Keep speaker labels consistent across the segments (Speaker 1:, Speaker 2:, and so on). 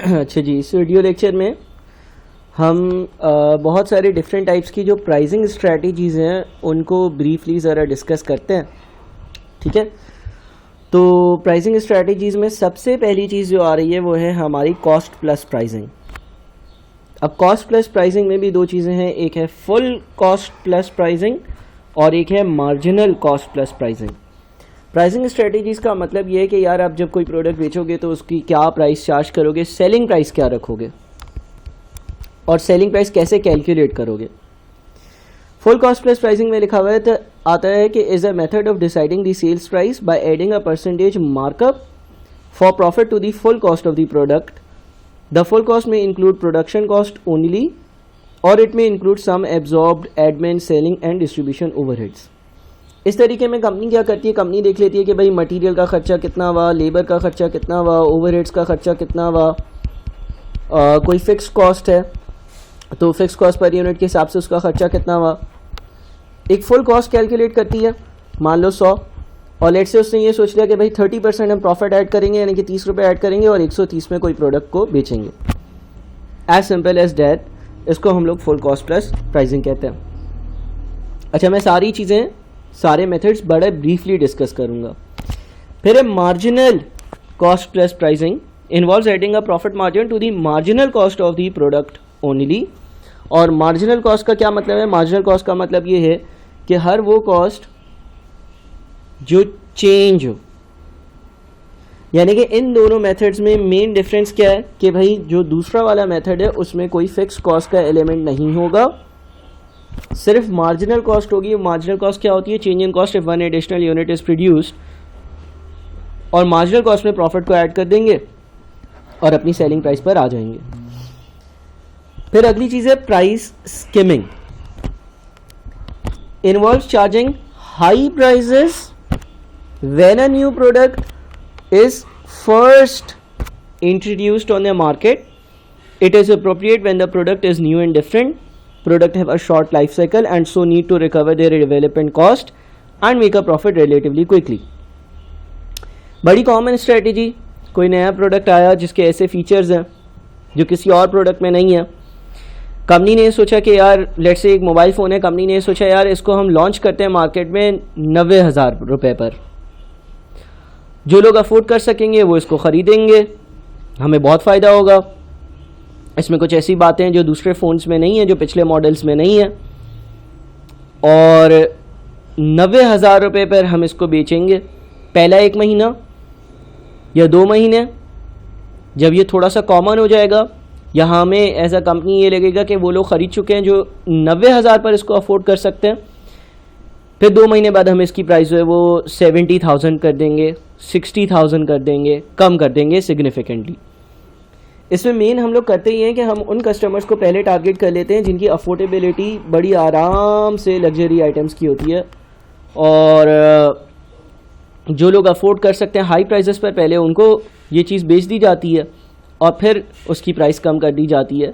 Speaker 1: अच्छा जी, इस video lecture में हम बहुत सारे डिफरेंट टाइप्स की जो प्राइसिंग स्ट्रेटजीज़ हैं उनको ब्रीफली ज़रा डिस्कस करते हैं। ठीक है, तो प्राइसिंग स्ट्रेटजीज़ में सबसे पहली चीज़ जो आ रही है वो है हमारी कॉस्ट प्लस प्राइसिंग। अब कॉस्ट प्लस प्राइसिंग में भी दो चीज़ें हैं, एक है फुल कॉस्ट प्लस प्राइसिंग और एक है marginal cost plus pricing. Pricing strategies का मतलब ये है कि यार आप जब कोई प्रोडक्ट बेचोगे तो उसकी क्या प्राइस चार्ज करोगे, सेलिंग प्राइस क्या रखोगे और सेलिंग प्राइस कैसे कैलकुलेट करोगे। फुल कॉस्ट प्लस प्राइसिंग में लिखा हुआ है तो आता है कि is a method of deciding the sales price by adding a percentage markup for profit to the full cost of the product. The full cost में इंक्लूड प्रोडक्शन कॉस्ट ओनली और इट में include some absorbed admin selling and distribution overheads. इस तरीके में company क्या करती है, company देख लेती है कि भाई मटेरियल का खर्चा कितना हुआ, लेबर का खर्चा कितना हुआ, ओवरहेड्स का खर्चा कितना हुआ, कोई फिक्स कॉस्ट है तो फिक्स कॉस्ट पर यूनिट के हिसाब से उसका खर्चा कितना हुआ। एक फुल कॉस्ट कैलकुलेट करती है, मान लो 100, और लेट से उसने ये सोच लिया कि भाई 30% हम प्रॉफिट ऐड करेंगे, यानी कि 30 रुपये ऐड करेंगे और 130 में कोई प्रोडक्ट को बेचेंगे। एज सिंपल एज डैट, इसको हम लोग फुल कॉस्ट प्लस प्राइसिंग कहते हैं। अच्छा, मैं सारी चीज़ें सारे मेथड्स बड़े ब्रीफली डिस्कस करूंगा। फिर है marginal cost plus pricing, involves adding a profit margin to the marginal cost of the product only. और मार्जिनल कॉस्ट का क्या मतलब है, मार्जिनल कॉस्ट का मतलब ये है कि हर वो कॉस्ट जो चेंज हो, यानी कि इन दोनों मेथड्स में मेन डिफरेंस क्या है कि भाई जो दूसरा वाला मेथड है उसमें कोई फिक्स कॉस्ट का एलिमेंट नहीं होगा, सिर्फ मार्जिनल कॉस्ट होगी। मार्जिनल कॉस्ट क्या होती है, change in cost if one additional unit is produced, और मार्जिनल कॉस्ट में प्रॉफिट को ऐड कर देंगे और अपनी सेलिंग प्राइस पर आ जाएंगे। फिर अगली चीज है price skimming, involves charging high prices when a new product is first introduced on the market. It is appropriate when the product is new and different, product have a short life cycle and so need to recover their development cost and make a profit relatively quickly। बड़ी common strategy, कोई नया product आया जिसके ऐसे features हैं जो किसी और प्रोडक्ट में नहीं है। कंपनी ने सोचा कि यार लेट से एक मोबाइल फ़ोन है, कंपनी ने सोचा यार इसको हम लॉन्च करते हैं मार्केट में 90,000 रुपये पर, जो लोग अफोर्ड कर सकेंगे वो इसको ख़रीदेंगे, हमें बहुत फ़ायदा होगा। इसमें कुछ ऐसी बातें हैं जो दूसरे फ़ोन्स में नहीं है, जो पिछले मॉडल्स में नहीं है, और 90,000 रुपये पर हम इसको बेचेंगे। पहला 1 महीना या 2 महीने जब ये थोड़ा सा कॉमन हो जाएगा, या हमें एज अ कंपनी ये लगेगा कि वो लोग ख़रीद चुके हैं जो 90,000 पर इसको अफोर्ड कर सकते हैं, फिर 2 महीने बाद हम इसकी प्राइस जो है वो 70,000 कर देंगे, 60,000 कर देंगे, कम कर देंगे सिग्निफिकेंटली। इसमें मेन हम लोग करते ही हैं कि हम उन कस्टमर्स को पहले टारगेट कर लेते हैं जिनकी अफोर्डेबिलिटी बड़ी आराम से लग्जरी आइटम्स की होती है, और जो लोग अफोर्ड कर सकते हैं हाई प्राइसेस पर पहले उनको ये चीज़ बेच दी जाती है और फिर उसकी प्राइस कम कर दी जाती है।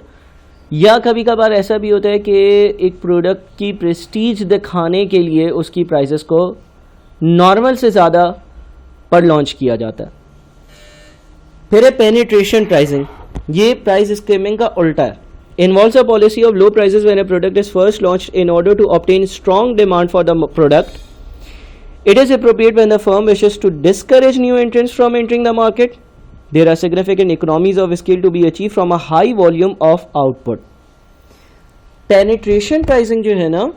Speaker 1: या कभी कभार ऐसा भी होता है कि एक प्रोडक्ट की प्रेस्टीज दिखाने के लिए उसकी प्राइसेस को नॉर्मल से ज़्यादा पर लॉन्च किया जाता है। फिर है पेनिट्रेशन प्राइसिंग, ये प्राइस स्कीमिंग का उल्टा है। Involves a policy of low prices when a product is first launched in order to obtain strong demand for the product. It is appropriate when the firm wishes to discourage new entrants from entering the market. There are significant economies of scale to be achieve from a high volume of output. Penetration pricing जो है ना,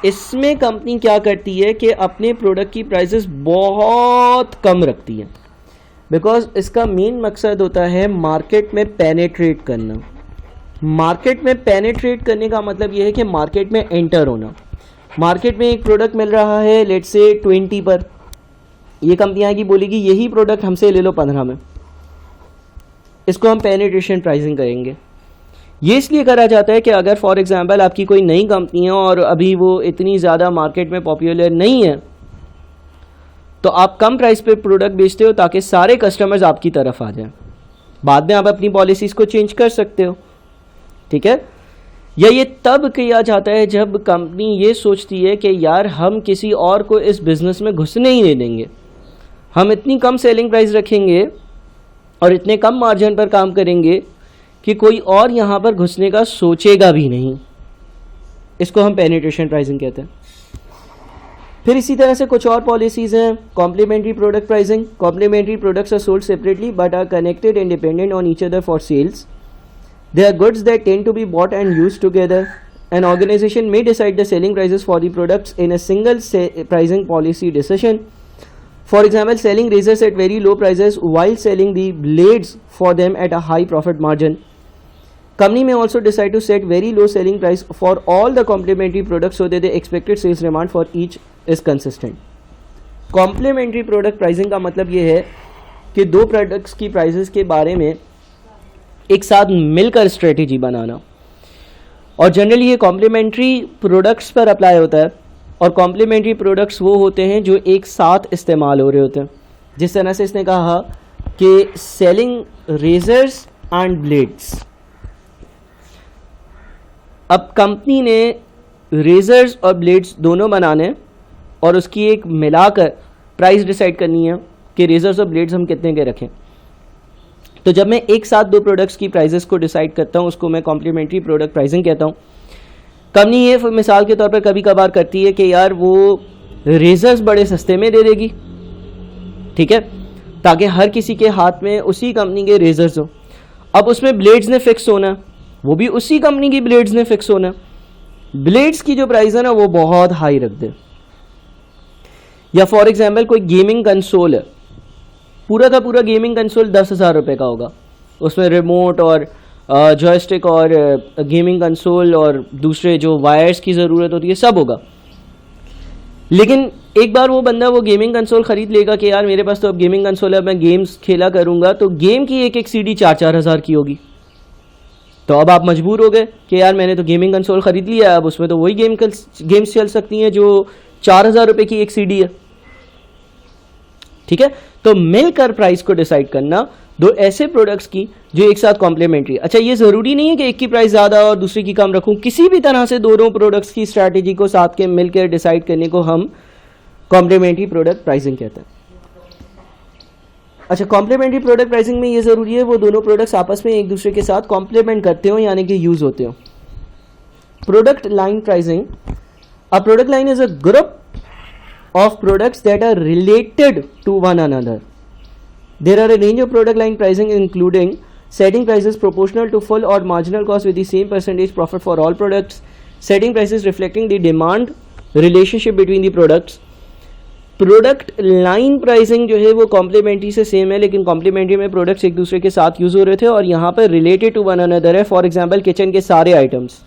Speaker 1: इसमें company क्या करती है कि अपने product की प्राइसेस बहुत कम रखती है, बिकॉज इसका मेन मकसद होता है मार्केट में पेनेट्रेट करना। मार्केट में पेनेट्रेट करने का मतलब यह है कि मार्केट में एंटर होना। मार्केट में एक प्रोडक्ट मिल रहा है लेट से 20 पर, ये कंपनी आएगी बोलेगी यही प्रोडक्ट हमसे ले लो 15 में, इसको हम पेनेट्रेशन प्राइसिंग करेंगे। ये इसलिए करा जाता है कि अगर फॉर एग्जांपल आपकी कोई नई कंपनी है और अभी वो इतनी ज़्यादा मार्केट में पॉपुलर नहीं है, तो आप कम प्राइस पे प्रोडक्ट बेचते हो ताकि सारे कस्टमर्स आपकी तरफ आ जाएं। बाद में आप अपनी पॉलिसीज़ को चेंज कर सकते हो, ठीक है। या ये तब किया जाता है जब कंपनी ये सोचती है कि यार हम किसी और को इस बिज़नेस में घुसने ही नहीं देंगे, हम इतनी कम सेलिंग प्राइस रखेंगे और इतने कम मार्जिन पर काम करेंगे कि कोई और यहाँ पर घुसने का सोचेगा भी नहीं। इसको हम पेनिट्रेशन प्राइसिंग कहते हैं। फिर इसी तरह से कुछ और पॉलिसीज़ हैं। Complementary product pricing, complementary products are sold separately but are connected and dependent on each other for sales. They are goods that tend to be bought and used together. An organization may decide the selling prices for the products in a single pricing policy decision. For example, selling razors at very low prices while selling the blades for them at a high profit margin. Company may also decide to set very low selling price for all the complementary products so that the expected sales demand for each is consistent. Complementary product pricing का मतलब ये है कि दो products की prices के बारे में एक साथ मिलकर strategy बनाना, और जनरली ये कॉम्प्लीमेंट्री प्रोडक्ट्स पर अप्लाई होता है। और कॉम्प्लीमेंट्री प्रोडक्ट्स वो होते हैं जो एक साथ इस्तेमाल हो रहे होते हैं। जिस तरह से इसने कहा कि सेलिंग रेजर्स एंड ब्लेड्स, अब कंपनी ने रेजर्स और ब्लेड्स दोनों बनाने और उसकी एक मिलाकर प्राइस डिसाइड करनी है कि रेजर्स और ब्लेड्स हम कितने के रखें। तो जब मैं एक साथ दो प्रोडक्ट्स की प्राइजेस को डिसाइड करता हूँ उसको मैं कॉम्प्लीमेंट्री प्रोडक्ट प्राइसिंग कहता हूँ। कंपनी ये मिसाल के तौर पर कभी कभार करती है कि यार वो रेजर्स बड़े सस्ते में दे देगी, ठीक है, ताकि हर किसी के हाथ में उसी कंपनी के रेजर्स हो। अब उसमें ब्लेड्स ने फिक्स होना, वो भी उसी कंपनी की ब्लेड्स ने फिक्स होना। ब्लेड्स की जो प्राइस है ना वो बहुत हाई रख दे। या फॉर एग्जाम्पल कोई गेमिंग कंसोल है, पूरा का पूरा गेमिंग कंसोल 10,000 रुपये का होगा, उसमें रिमोट और जॉयस्टिक और गेमिंग कंसोल और दूसरे जो वायर्स की ज़रूरत होती है सब होगा। लेकिन एक बार वो बंदा वो गेमिंग कंसोल ख़रीद लेगा कि यार मेरे पास तो अब गेमिंग कंसोल है, मैं गेम्स खेला करूँगा, तो गेम की एक एक सीडी 4-4 हज़ार की होगी। तो अब आप मजबूर हो गए कि यार मैंने तो गेमिंग कंसोल ख़रीद लिया, अब उसमें तो वही गेम्स चल सकती हैं जो 4,000 रुपये की एक सीडी है, ठीक है। तो मिलकर प्राइस को डिसाइड करना दो ऐसे प्रोडक्ट्स की जो एक साथ कॉम्प्लीमेंट्री। अच्छा, ये ज़रूरी नहीं है कि एक की प्राइस ज़्यादा और दूसरी की कम रखूं, किसी भी तरह से दोनों प्रोडक्ट्स की स्ट्रैटेजी को साथ के मिलकर डिसाइड करने को हम कॉम्प्लीमेंट्री प्रोडक्ट प्राइसिंग कहते हैं। अच्छा, कॉम्प्लीमेंट्री प्रोडक्ट प्राइसिंग में ये ज़रूरी है वो दोनों प्रोडक्ट्स आपस में एक दूसरे के साथ कॉम्प्लीमेंट करते हो, यानी कि यूज़ होते हो। Product line pricing, a product line is a group of products that are related to one another. There are a range of product line pricing including setting prices proportional to full or marginal cost with the same percentage profit for all products, setting prices reflecting the demand relationship between the products. Product line pricing जो है वो complementary से same है, लेकिन complementary में products एक दूसरे के साथ यूज हो रहे थे और यहाँ पर रिलेटेड टू वन अनदर है। फॉर एग्जाम्पल किचन के सारे आइटम्स,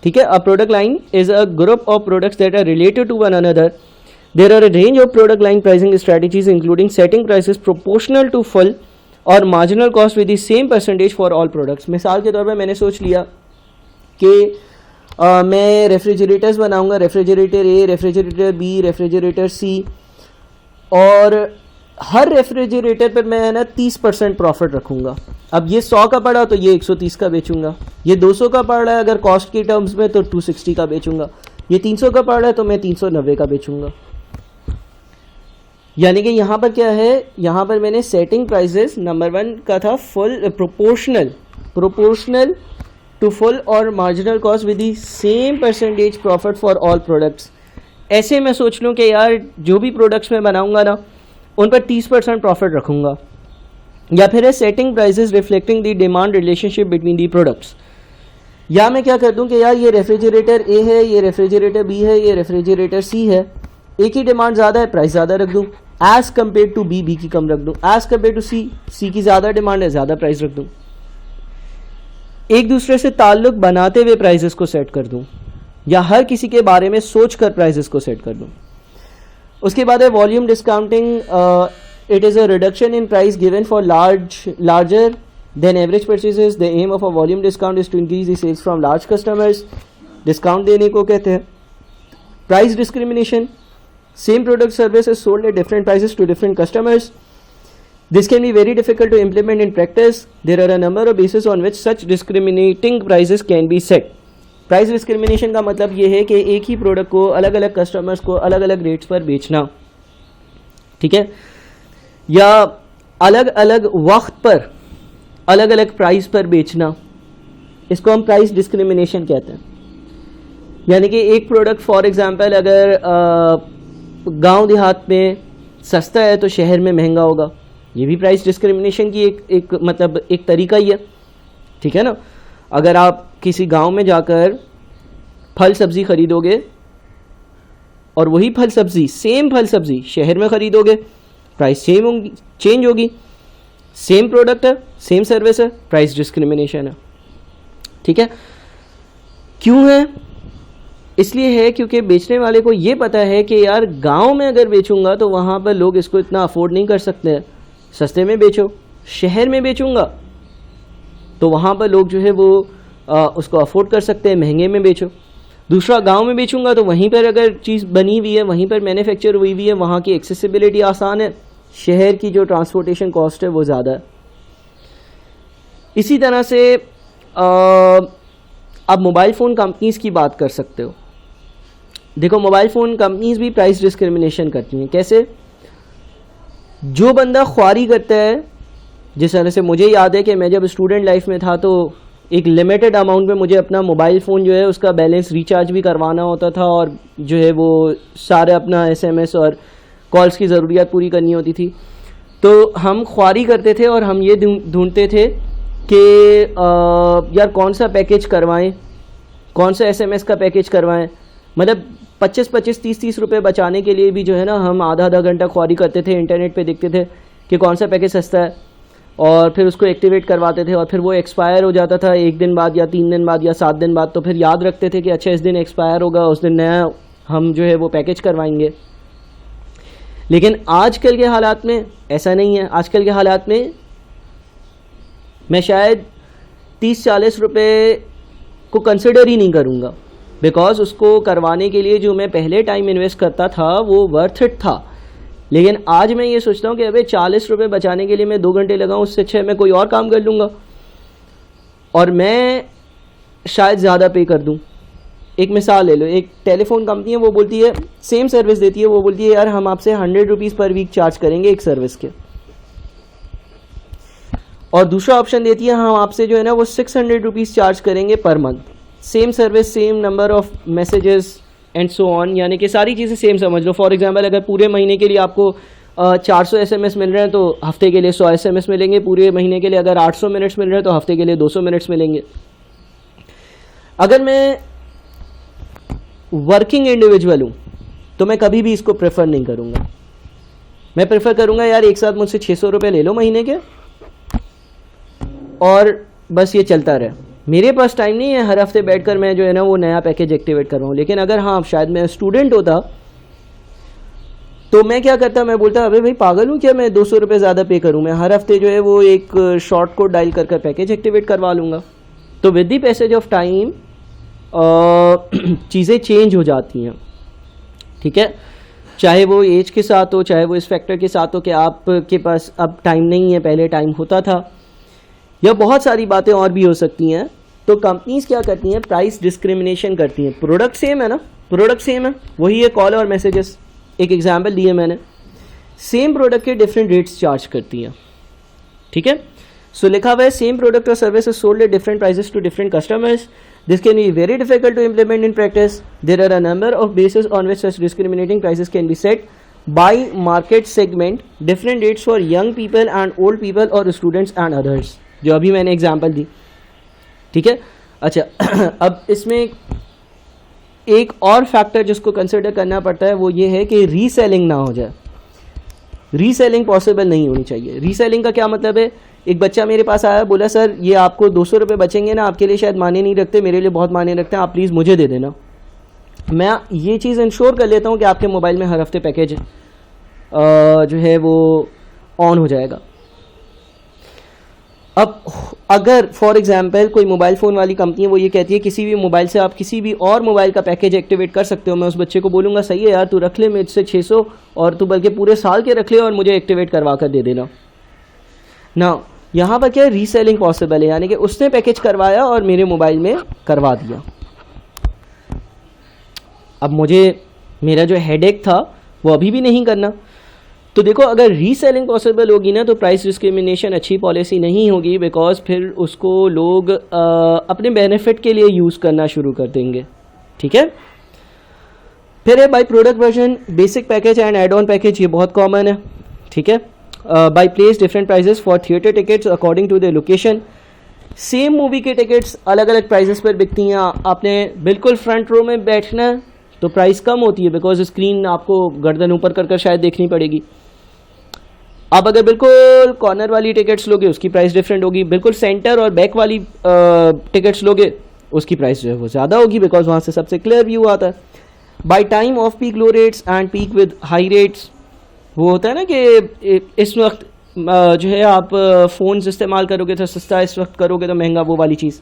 Speaker 1: ठीक है। A product line is a group of products that are related to one another. There are a range of product line pricing strategies including setting prices proportional to full or marginal cost with the same percentage for all products. मिसाल के तौर पर मैंने सोच लिया कि मैं refrigerators बनाऊंगा, रेफ्रिजरेटर ए, रेफ्रिजरेटर बी, रेफ्रिजरेटर सी, और हर रेफ्रिजरेटर पर मैं ना 30% प्रॉफिट रखूंगा। अब ये 100 का पड़ा तो ये 130 का बेचूंगा, ये 200 का पड़ रहा है अगर कॉस्ट की टर्म्स में तो 260 का बेचूंगा, ये 300 का पड़ रहा है तो मैं 390 का बेचूंगा। यानी कि यहाँ पर क्या है, यहाँ पर मैंने सेटिंग प्राइसेस नंबर 1 का था फुल प्रोपोर्शनल टू फुल और marginal cost with the same percentage profit for all products. ऐसे मैं सोच लूँ कि यार जो भी प्रोडक्ट्स मैं बनाऊंगा ना उन पर 30% प्रॉफिट रखूँगा। या फिर है setting prices reflecting the demand relationship between the products. या मैं क्या कर दूँ कि यार ये रेफ्रिजरेटर ए है, ये रेफ्रिजरेटर बी है, ये रेफ्रिजरेटर सी है, एक ही डिमांड ज़्यादा है प्राइस ज़्यादा रख दूँ, as compare to B, B की कम रख दूँ, as compare to C, C की ज़्यादा डिमांड है ज़्यादा प्राइस रख दूँ। एक दूसरे से ताल्लुक बनाते हुए प्राइसेस को सेट कर दूँ या हर किसी के बारे में सोच कर प्राइसेस को सेट कर दूँ। उसके बाद है volume discounting. It is a reduction in price given for larger than average purchases. The aim of a volume discount is to increase the sales from large customers. Discount देने को कहते हैं। Price discrimination, same product service is sold at different prices to different customers. This can be very difficult to implement in practice. There are a number of bases on which such discriminating prices can be set. Price discrimination का मतलब ये है कि एक ही product को अलग अलग customers को अलग अलग रेट्स पर बेचना, ठीक है। या अलग अलग वक्त पर अलग अलग प्राइस पर बेचना, इसको हम प्राइस डिस्क्रिमिनेशन कहते हैं। यानी कि एक प्रोडक्ट फॉर एग्जांपल अगर गांव देहात में सस्ता है तो शहर में महंगा होगा, ये भी प्राइस डिस्क्रिमिनेशन की एक मतलब एक तरीका ही है, ठीक है ना। अगर आप किसी गांव में जाकर फल सब्जी खरीदोगे और वही फल सब्जी सेम फल सब्जी शहर में खरीदोगे, प्राइस चेंज होगी। सेम प्रोडक्ट है, सेम सर्विस है, प्राइस डिस्क्रिमिनेशन है, ठीक है। क्यों है? इसलिए है क्योंकि बेचने वाले को ये पता है कि यार गांव में अगर बेचूंगा तो वहाँ पर लोग इसको इतना अफोर्ड नहीं कर सकते, सस्ते में बेचो। शहर में बेचूंगा तो वहाँ पर लोग जो है वो उसको अफोर्ड कर सकते हैं, महंगे में बेचो। दूसरा, गांव में बेचूंगा तो वहीं पर अगर चीज़ बनी हुई है, वहीं पर मैन्युफैक्चर हुई हुई है, वहाँ की एक्सेसिबिलिटी आसान है, शहर की जो ट्रांसपोर्टेशन कॉस्ट है वो ज़्यादा है। इसी तरह से आप मोबाइल फ़ोन कंपनीज़ की बात कर सकते हो। देखो, मोबाइल फ़ोन कंपनीज़ भी प्राइस डिस्क्रिमिनेशन करती हैं। कैसे? जो बंदा ख्वारी करता है, जिस तरह से मुझे याद है कि मैं जब स्टूडेंट लाइफ में था तो एक लिमिटेड अमाउंट में मुझे अपना मोबाइल फ़ोन जो है उसका बैलेंस रिचार्ज भी करवाना होता था और जो है वो सारे अपना SMS और कॉल्स की ज़रूरियात पूरी करनी होती थी। तो हम ख्वारी करते थे और हम ये ढूंढते थे कि यार कौन सा पैकेज करवाएं, कौन सा SMS का पैकेज करवाएं। मतलब 25-25, 30-30 रुपये बचाने के लिए भी जो है ना हम आधा घंटा ख्वारी करते थे, इंटरनेट पे देखते थे कि कौन सा पैकेज सस्ता है और फिर उसको एक्टिवेट करवाते थे और फिर वो एक्सपायर हो जाता था 1 दिन बाद या 3 दिन बाद या 7 दिन बाद। तो फिर याद रखते थे कि अच्छा इस दिन एक्सपायर होगा, उस दिन नया हम जो है वो पैकेज करवाएंगे। लेकिन आजकल के हालात में ऐसा नहीं है। आजकल के हालात में मैं शायद 30-40 रुपये को कंसिडर ही नहीं करूँगा, बिकॉज उसको करवाने के लिए जो मैं पहले टाइम इन्वेस्ट करता था वो वर्थ इट था। लेकिन आज मैं ये सोचता हूँ कि अबे 40 रुपये बचाने के लिए मैं 2 घंटे लगाऊँ, उससे अच्छा मैं कोई और काम कर लूँगा और मैं शायद ज़्यादा पे कर दूँ। एक मिसाल ले लो, एक टेलीफोन कंपनी है, वो बोलती है, सेम सर्विस देती है, वो बोलती है यार हम आपसे 100 रुपीज़ पर वीक चार्ज करेंगे एक सर्विस के, और दूसरा ऑप्शन देती है हम आपसे जो है ना वो 600 रुपीज़ चार्ज करेंगे per month. Same service, same number of messages and so on, यानी कि सारी चीज़ें सेम समझ लो। फॉर एग्जांपल अगर पूरे महीने के लिए आपको 400 SMS मिल रहे हैं तो हफ्ते के लिए 100 SMS मिलेंगे। पूरे महीने के लिए अगर 800 मिनट्स मिल रहे हैं तो हफ्ते के लिए 200 मिनट्स मिलेंगे। अगर मैं वर्किंग इंडिविजुअल हूँ तो मैं कभी भी इसको प्रेफर नहीं करूँगा। मैं प्रेफर करूँगा यार एक साथ मुझसे 600 रुपये ले लो महीने के और बस ये चलता रहे। मेरे पास टाइम नहीं है हर हफ्ते बैठकर मैं जो है ना वो नया पैकेज एक्टिवेट करवाऊँ। लेकिन अगर हाँ शायद मैं स्टूडेंट होता तो मैं क्या करता, मैं बोलता अबे भाई पागल हूँ क्या, मैं 200 रुपये ज़्यादा पे करूँ, मैं हर हफ्ते जो है वो एक शॉर्ट कोड डायल कर पैकेज एक्टिवेट करवा लूँगा। तो with the passage of time चीज़ें चेंज हो जाती हैं, ठीक है। चाहे वो एज के साथ हो, चाहे वो इस फैक्टर के साथ हो कि आपके पास अब टाइम नहीं है, पहले टाइम होता था, या बहुत सारी बातें और भी हो सकती हैं। तो कंपनीज क्या करती हैं, प्राइस डिस्क्रिमिनेशन करती हैं। प्रोडक्ट सेम है ना, प्रोडक्ट सेम है, वही है कॉल और मैसेजेस। एक एग्जांपल दिए मैंने, सेम प्रोडक्ट के डिफरेंट रेट्स चार्ज करती हैं, ठीक है। सो लिखा हुआ है सेम प्रोडक्ट और service is sold at different prices to different customers, this can be very difficult to implement in practice, there are a number of basis on which such discriminating prices can be set by market segment, different rates for young people and old people और students and others, जो अभी मैंने example दी, ठीक है। अच्छा अब इसमें एक और फैक्टर जिसको कंसिडर करना पड़ता है वो ये है कि रीसेलिंग ना हो जाए। रीसेलिंग पॉसिबल नहीं होनी चाहिए। रीसेलिंग का क्या मतलब है, एक बच्चा मेरे पास आया, बोला सर ये आपको 200 रुपये बचेंगे ना, आपके लिए शायद मायने नहीं रखते, मेरे लिए बहुत मायने रखते हैं, आप प्लीज़ मुझे दे देना। मैं ये चीज़ इंश्योर कर लेता हूँ कि आपके मोबाइल में हर हफ्ते पैकेज जो है वो ऑन हो जाएगा। अब अगर फॉर एग्जांपल कोई मोबाइल फ़ोन वाली कंपनी है, वो ये कहती है किसी भी मोबाइल से आप किसी भी और मोबाइल का पैकेज एक्टिवेट कर सकते हो, मैं उस बच्चे को बोलूँगा सही है यार तू रख ले मुझसे 600 और तू बल्कि पूरे साल के रख ले और मुझे एक्टिवेट करवा कर दे देना ना। यहाँ पर क्या है, रीसेलिंग पॉसिबल है, यानी कि उसने पैकेज करवाया और मेरे मोबाइल में करवा दिया। अब मुझे मेरा जो हेडेक था वो अभी भी नहीं करना, तो देखो अगर रीसेलिंग पॉसिबल होगी ना तो प्राइस डिस्क्रिमिनेशन अच्छी पॉलिसी नहीं होगी, बिकॉज फिर उसको लोग अपने बेनिफिट के लिए यूज़ करना शुरू कर देंगे, ठीक है। फिर है by product version, basic package and add on package, ये बहुत कॉमन है, ठीक है। By place different prices for theatre tickets according to the location, same movie के टिकट्स अलग अलग प्राइजेस पर बिकती हैं। आपने बिल्कुल फ्रंट रो में बैठना है तो प्राइस कम होती है, बिकॉज स्क्रीन आपको गर्दन ऊपर कर शायद देखनी पड़ेगी। आप अगर बिल्कुल कॉर्नर वाली टिकट्स लोगे उसकी प्राइस डिफरेंट होगी, बिल्कुल सेंटर और बैक वाली टिकट्स लोगे उसकी प्राइस जो है वो ज़्यादा होगी, बिकॉज वहाँ से सबसे क्लियर व्यू आता है। By time off peak low rates and peak with high rates, वो होता है ना कि इस वक्त जो है आप फ़ोन्स इस्तेमाल करोगे तो सस्ता, इस वक्त करोगे तो महंगा, वो वाली चीज़।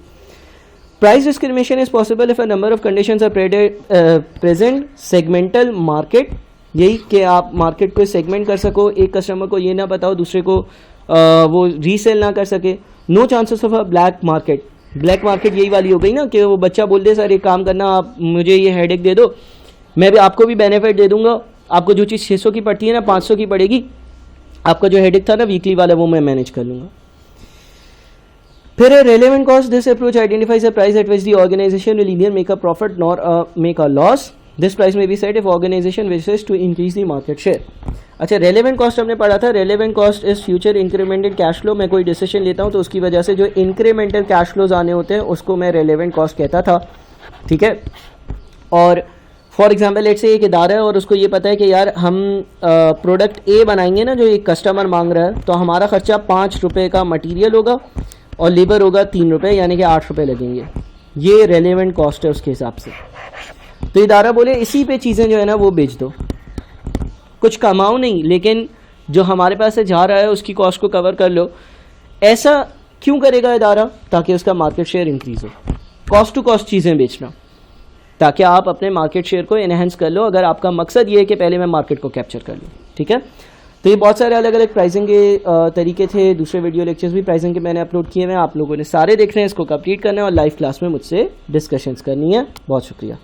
Speaker 1: Price discrimination is possible if a number of conditions are present. Segmental market, यही कि आप मार्केट को सेगमेंट कर सको, एक कस्टमर को ये ना बताओ दूसरे को वो रीसेल ना कर सके। No chances of a black market, black market यही वाली हो गई ना कि वो बच्चा बोल दे सर एक काम करना, आप मुझे ये हेडेक दे दो, मैं भी आपको भी बेनिफिट दे दूंगा, आपको जो चीज़ 600 की पड़ती है ना 500 की पड़ेगी, आपका जो हेडेक था ना वीकली वाला वो मैं मैनेज कर लूँगा। फिर है relevant cost, this approach identifies a price at which the organisation will either make a profit nor make a loss. This price may be set if organisation wishes to increase the market share. अच्छा, relevant cost हमने पढ़ा था, relevant cost is future incremental cash flow. मैं कोई decision लेता हूँ तो उसकी वजह से जो इंक्रीमेंटल कैश फ्लोज आने होते हैं उसको मैं रेलेवेंट कॉस्ट कहता था, ठीक है। और फॉर एग्जाम्पल लेट से एक इदारा है और उसको ये पता है कि यार हम प्रोडक्ट ए बनाएंगे ना जो एक कस्टमर मांग रहा है, तो हमारा खर्चा 5 रुपये का मटीरियल होगा और लेबर होगा 3 रुपये, यानी कि 8 रुपये लगेंगे। ये रेलेवेंट कॉस्ट है उसके हिसाब से। तो इदारा बोले इसी पे चीज़ें जो है ना वो बेच दो, कुछ कमाओ नहीं, लेकिन जो हमारे पास से जा रहा है उसकी कॉस्ट को कवर कर लो। ऐसा क्यों करेगा इदारा? ताकि उसका मार्केट शेयर इंक्रीज़ हो, कॉस्ट टू कॉस्ट चीज़ें बेचना, ताकि आप अपने मार्केट शेयर को इनहेंस कर लो, अगर आपका मकसद ये है कि पहले मैं मार्केट को कैप्चर कर लूँ, ठीक है। तो ये बहुत सारे अलग अलग प्राइसिंग के तरीके थे, दूसरे वीडियो लेक्चर्स भी प्राइसिंग के मैंने अपलोड किए हुए हैं, आप लोगों ने सारे देखने हैं, इसको कंप्लीट करना है और लाइव क्लास में मुझसे डिस्कशंस करनी है। बहुत शुक्रिया।